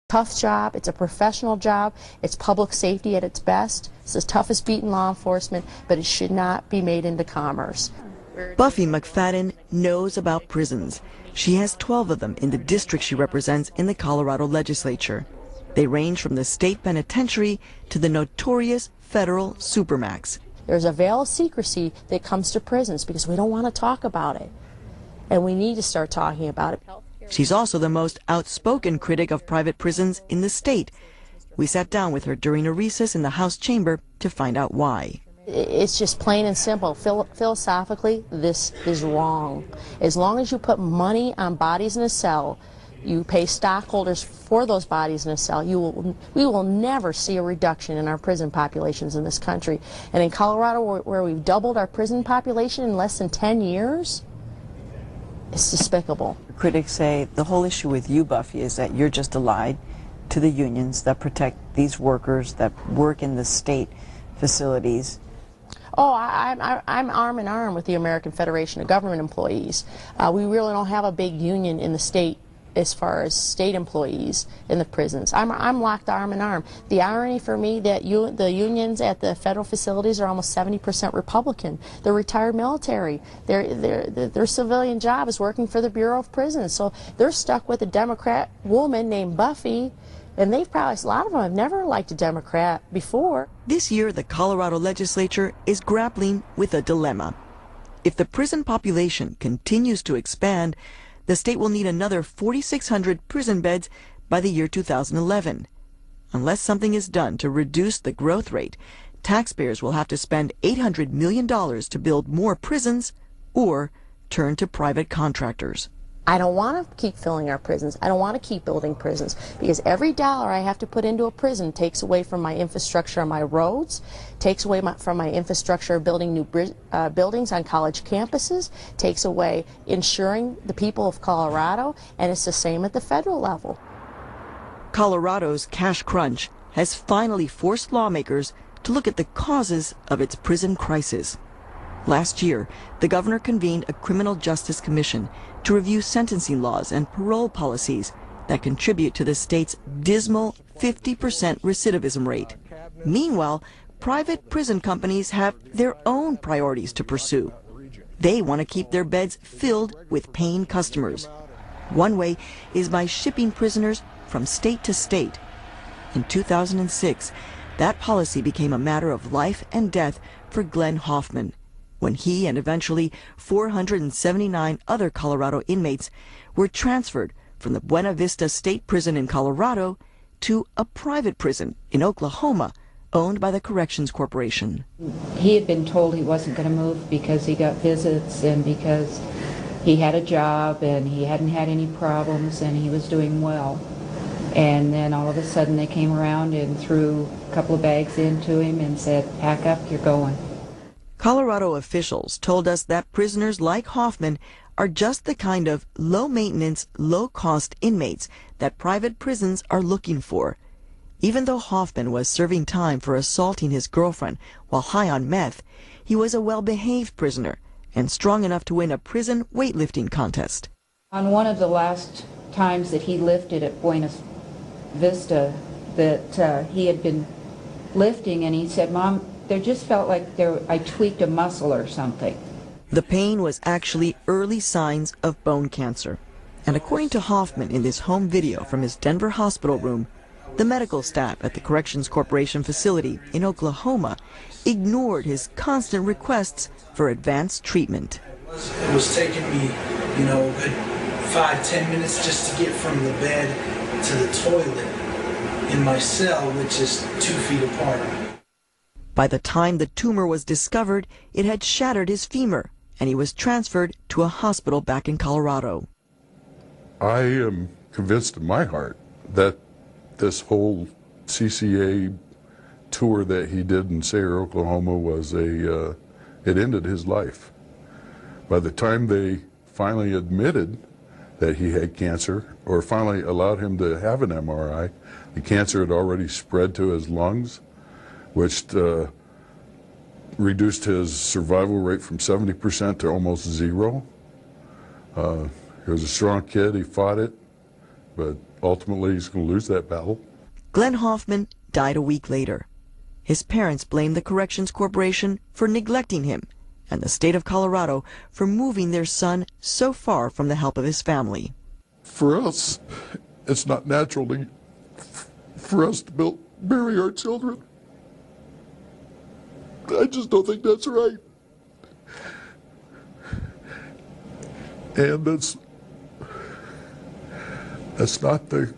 Tough job, it's a professional job, it's public safety at its best. It's the toughest beat in law enforcement, but it should not be made into commerce. Buffy McFadden knows about prisons. She has 12 of them in the district she represents in the Colorado legislature. They range from the state penitentiary to the notorious federal supermax. There's a veil of secrecy that comes to prisons because we don't want to talk about it. And we need to start talking about it. She's also the most outspoken critic of private prisons in the state. We sat down with her during a recess in the House chamber to find out why. It's just plain and simple. Philosophically, this is wrong. As long as you put money on bodies in a cell, you pay stockholders for those bodies in a cell, we will never see a reduction in our prison populations in this country. And in Colorado, where we've doubled our prison population in less than 10 years, it's despicable. Critics say the whole issue with you, Buffy, is that you're just allied to the unions that protect these workers that work in the state facilities. Oh, I'm arm in arm with the American Federation of Government Employees. We really don't have a big union in the state as far as state employees in the prisons. I'm locked arm in arm. The irony for me that the unions at the federal facilities are almost 70% Republican. They're retired military. Their civilian job is working for the Bureau of Prisons. So they're stuck with a Democrat woman named Buffy, and they've probably, a lot of them have never liked a Democrat before. This year, the Colorado legislature is grappling with a dilemma. If the prison population continues to expand, the state will need another 4,600 prison beds by the year 2011. Unless something is done to reduce the growth rate, taxpayers will have to spend $800 million to build more prisons or turn to private contractors. I don't want to keep filling our prisons. I don't want to keep building prisons because every dollar I have to put into a prison takes away from my infrastructure on my roads, takes away from my infrastructure of building new buildings on college campuses, takes away insuring the people of Colorado, and it's the same at the federal level. Colorado's cash crunch has finally forced lawmakers to look at the causes of its prison crisis. Last year, the governor convened a criminal justice commission to review sentencing laws and parole policies that contribute to the state's dismal 50% recidivism rate. Meanwhile, private prison companies have their own priorities to pursue. They want to keep their beds filled with paying customers. One way is by shipping prisoners from state to state. In 2006, that policy became a matter of life and death for Glenn Hoffman, when he and eventually 479 other Colorado inmates were transferred from the Buena Vista State Prison in Colorado to a private prison in Oklahoma owned by the Corrections Corporation. He had been told he wasn't going to move because he got visits and because he had a job and he hadn't had any problems and he was doing well. And then all of a sudden they came around and threw a couple of bags into him and said, "Pack up, you're going." Colorado officials told us that prisoners like Hoffman are just the kind of low-maintenance, low-cost inmates that private prisons are looking for. Even though Hoffman was serving time for assaulting his girlfriend while high on meth, he was a well-behaved prisoner and strong enough to win a prison weightlifting contest. On one of the last times that he lifted at Buena Vista, that he had been lifting, and he said, "Mom, there just felt like I tweaked a muscle or something." The pain was actually early signs of bone cancer. And according to Hoffman in this home video from his Denver hospital room, the medical staff at the Corrections Corporation facility in Oklahoma ignored his constant requests for advanced treatment. It was taking me, a good 5-10 minutes just to get from the bed to the toilet in my cell, which is 2 feet apart. By the time the tumor was discovered, it had shattered his femur, and he was transferred to a hospital back in Colorado. I am convinced in my heart that this whole CCA tour that he did in Sayre, Oklahoma was it ended his life. By the time they finally admitted that he had cancer, or finally allowed him to have an MRI, the cancer had already spread to his lungs, which reduced his survival rate from 70% to almost 0. He was a strong kid, he fought it, but ultimately he's going to lose that battle. Glenn Hoffman died a week later. His parents blamed the Corrections Corporation for neglecting him and the state of Colorado for moving their son so far from the help of his family. For us, it's not natural for us to bury our children. I just don't think that's right. And that's not the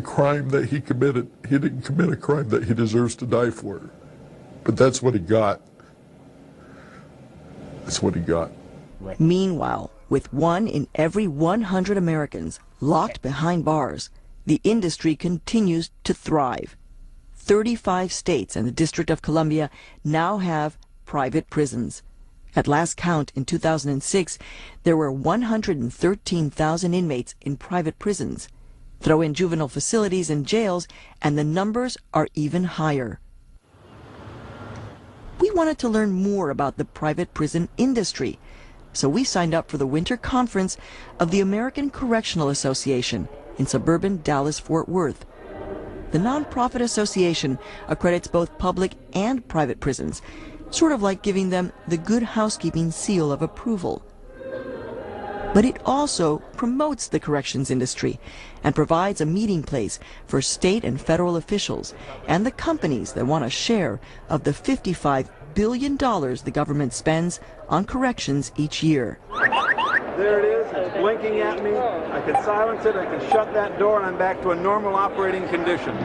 crime that he committed. He didn't commit a crime that he deserves to die for. But that's what he got. That's what he got. Meanwhile, with 1 in every 100 Americans locked behind bars, the industry continues to thrive. 35 states and the District of Columbia now have private prisons. At last count in 2006, there were 113,000 inmates in private prisons. Throw in juvenile facilities and jails, and the numbers are even higher. We wanted to learn more about the private prison industry, so we signed up for the winter conference of the American Correctional Association in suburban Dallas-Fort Worth. The nonprofit association accredits both public and private prisons, sort of like giving them the Good Housekeeping seal of approval. But it also promotes the corrections industry and provides a meeting place for state and federal officials and the companies that want a share of the $55 billion the government spends on corrections each year. There it is. It's blinking at me. I can silence it. I can shut that door, and I'm back to a normal operating condition.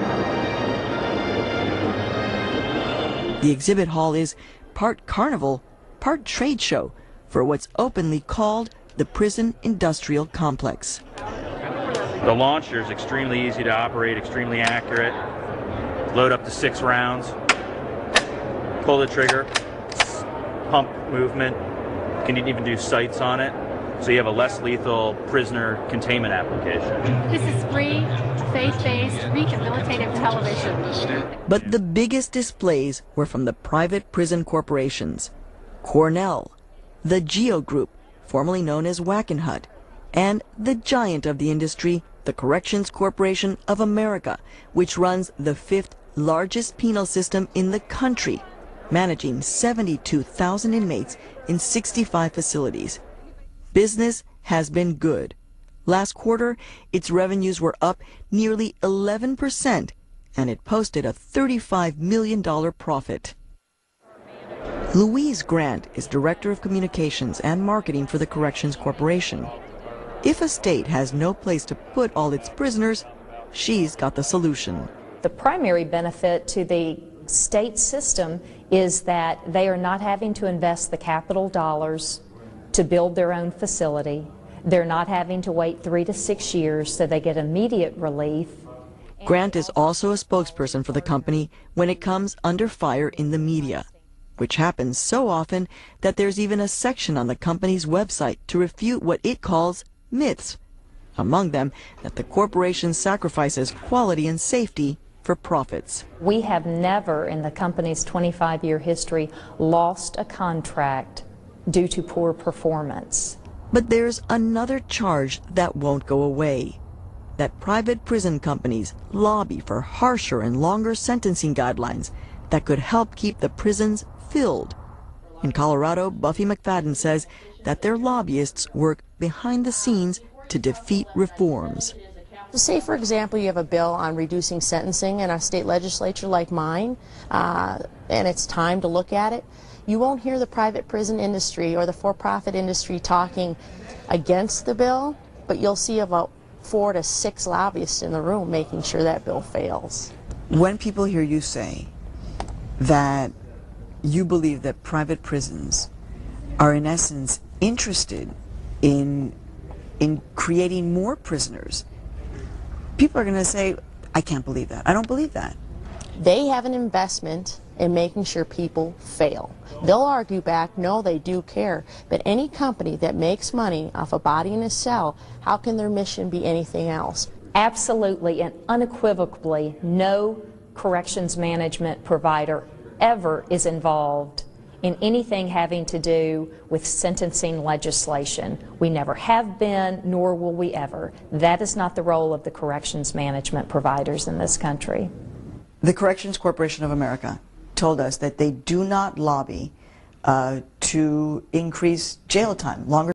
The exhibit hall is part carnival, part trade show for what's openly called the Prison Industrial Complex. The launcher is extremely easy to operate, extremely accurate. Load up to 6 rounds. Pull the trigger. Pump movement. You can even do sights on it. So you have a less lethal prisoner containment application. This is free, faith-based, rehabilitative television. But the biggest displays were from the private prison corporations. Cornell, the Geo Group, formerly known as Wackenhut, and the giant of the industry, the Corrections Corporation of America, which runs the 5th largest penal system in the country, managing 72,000 inmates in 65 facilities. Business has been good. Last quarter, its revenues were up nearly 11%, and it posted a $35 million profit. Louise Grant is Director of Communications and Marketing for the Corrections Corporation. If a state has no place to put all its prisoners, she's got the solution. The primary benefit to the state system is that they are not having to invest the capital dollars to build their own facility. They're not having to wait 3 to 6 years, so they get immediate relief. Grant is also a spokesperson for the company when it comes under fire in the media, which happens so often that there's even a section on the company's website to refute what it calls myths. Among them, that the corporation sacrifices quality and safety for profits. We have never in the company's 25-year history lost a contract due to poor performance. But there's another charge that won't go away. That private prison companies lobby for harsher and longer sentencing guidelines that could help keep the prisons filled. In Colorado, Buffy McFadden says that their lobbyists work behind the scenes to defeat reforms. Say, for example, you have a bill on reducing sentencing in a state legislature like mine, and it's time to look at it. You won't hear the private prison industry or the for-profit industry talking against the bill, but you'll see about 4 to 6 lobbyists in the room making sure that bill fails. When people hear you say that you believe that private prisons are in essence interested in creating more prisoners, people are going to say, I can't believe that. I don't believe that. They have an investment in making sure people fail. They'll argue back, no, they do care. But any company that makes money off a body in a cell, how can their mission be anything else? Absolutely and unequivocally, no corrections management provider ever is involved in anything having to do with sentencing legislation. We never have been, nor will we ever. That is not the role of the corrections management providers in this country. The Corrections Corporation of America told us that they do not lobby to increase jail time, longer